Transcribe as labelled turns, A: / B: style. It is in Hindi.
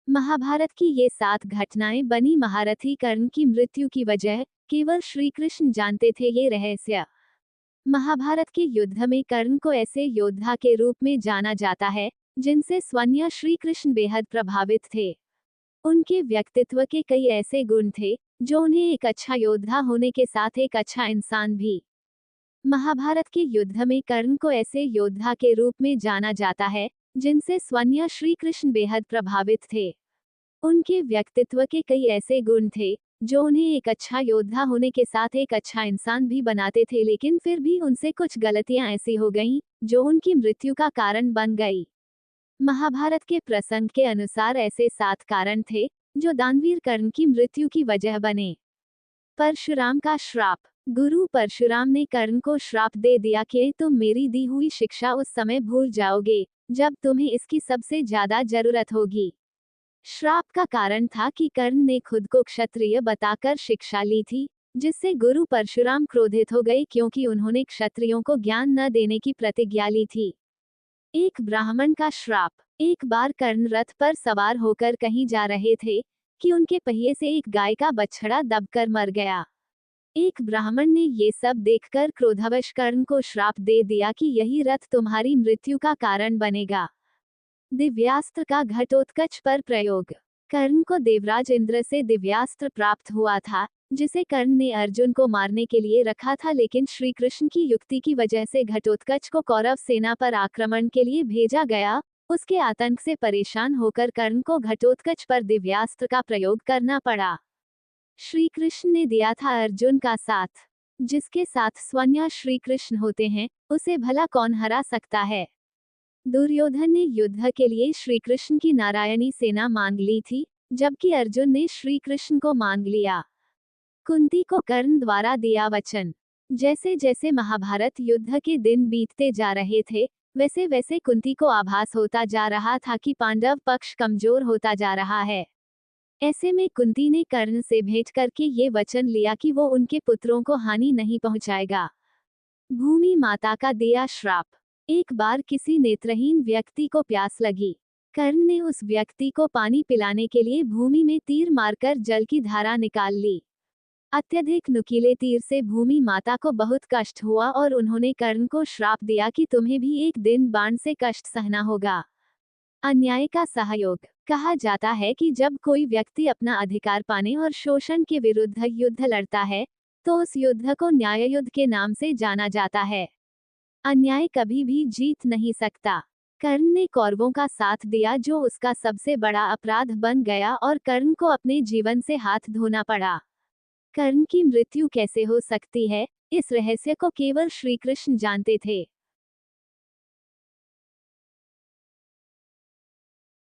A: महाभारत की ये 7 घटनाएं बनी महारथी कर्ण की मृत्यु की वजह केवल श्री कृष्ण जानते थे ये रहस्य। महाभारत के युद्ध में कर्ण को ऐसे योद्धा के रूप में जाना जाता है जिनसे स्वयं श्री कृष्ण बेहद प्रभावित थे। उनके व्यक्तित्व के कई ऐसे गुण थे जो उन्हें एक अच्छा योद्धा होने के साथ एक अच्छा इंसान भी। महाभारत के युद्ध में कर्ण को ऐसे योद्धा के रूप में जाना जाता है जिनसे स्वयं श्री कृष्ण बेहद प्रभावित थे। उनके व्यक्तित्व के कई ऐसे गुण थे जो उन्हें एक अच्छा योद्धा होने के साथ एक अच्छा इंसान भी बनाते थे, लेकिन फिर भी उनसे कुछ गलतियां ऐसी हो गईं जो उनकी मृत्यु का कारण बन गई। महाभारत के प्रसंग के अनुसार ऐसे 7 कारण थे जो दानवीर कर्ण की मृत्यु की वजह बने। परशुराम का श्राप। गुरु परशुराम ने कर्ण को श्राप दे दिया कि तुम मेरी दी हुई शिक्षा उस समय भूल जाओगे जब तुम्हें इसकी सबसे ज्यादा जरूरत होगी। श्राप का कारण था कि कर्ण ने खुद को क्षत्रिय बताकर शिक्षा ली थी, जिससे गुरु परशुराम क्रोधित हो गए क्योंकि उन्होंने क्षत्रियों को ज्ञान न देने की प्रतिज्ञा ली थी। एक ब्राह्मण का श्राप। एक बार कर्ण रथ पर सवार होकर कहीं जा रहे थे कि उनके पहिए से एक गाय का बछड़ा दबकर मर गया। एक ब्राह्मण ने ये सब देखकर क्रोधवश कर्ण को श्राप दे दिया कि यही रथ तुम्हारी मृत्यु का कारण बनेगा। दिव्यास्त्र का घटोत्कच पर प्रयोग। कर्ण को देवराज इंद्र से दिव्यास्त्र प्राप्त हुआ था जिसे कर्ण ने अर्जुन को मारने के लिए रखा था, लेकिन श्री कृष्ण की युक्ति की वजह से घटोत्कच को कौरव सेना पर आक्रमण के लिए भेजा गया। उसके आतंक से परेशान होकर कर्ण को घटोत्कच पर दिव्यास्त्र का प्रयोग करना पड़ा। श्री कृष्ण ने दिया था अर्जुन का साथ। जिसके साथ स्वयं श्री कृष्ण होते हैं उसे भला कौन हरा सकता है। दुर्योधन ने युद्ध के लिए श्री कृष्ण की नारायणी सेना मांग ली थी, जबकि अर्जुन ने श्री कृष्ण को मांग लिया। कुंती को कर्ण द्वारा दिया वचन। जैसे जैसे महाभारत युद्ध के दिन बीतते जा रहे थे वैसे वैसे कुंती को आभास होता जा रहा था कि पांडव पक्ष कमजोर होता जा रहा है। ऐसे में कुंती ने कर्ण से भेंट करके ये वचन लिया कि वो उनके पुत्रों को हानि नहीं पहुंचाएगा। भूमि माता का दिया श्राप। एक बार किसी नेत्रहीन व्यक्ति को प्यास लगी। कर्ण ने उस व्यक्ति को पानी पिलाने के लिए भूमि में तीर मारकर जल की धारा निकाल ली। अत्यधिक नुकीले तीर से भूमि माता को बहुत कष्ट हुआ और उन्होंने कर्ण को श्राप दिया कि तुम्हें भी एक दिन बाण से कष्ट सहना होगा। अन्याय का सहयोग। कहा जाता है कि जब कोई व्यक्ति अपना अधिकार पाने और शोषण के विरुद्ध युद्ध लड़ता है तो उस युद्ध को न्याय युद्ध के नाम से जाना जाता है। अन्याय कभी भी जीत नहीं सकता। कर्ण ने कौरवों का साथ दिया जो उसका सबसे बड़ा अपराध बन गया और कर्ण को अपने जीवन से हाथ धोना पड़ा। कर्ण की मृत्यु कैसे हो सकती है, इस रहस्य को केवल श्री कृष्ण जानते थे।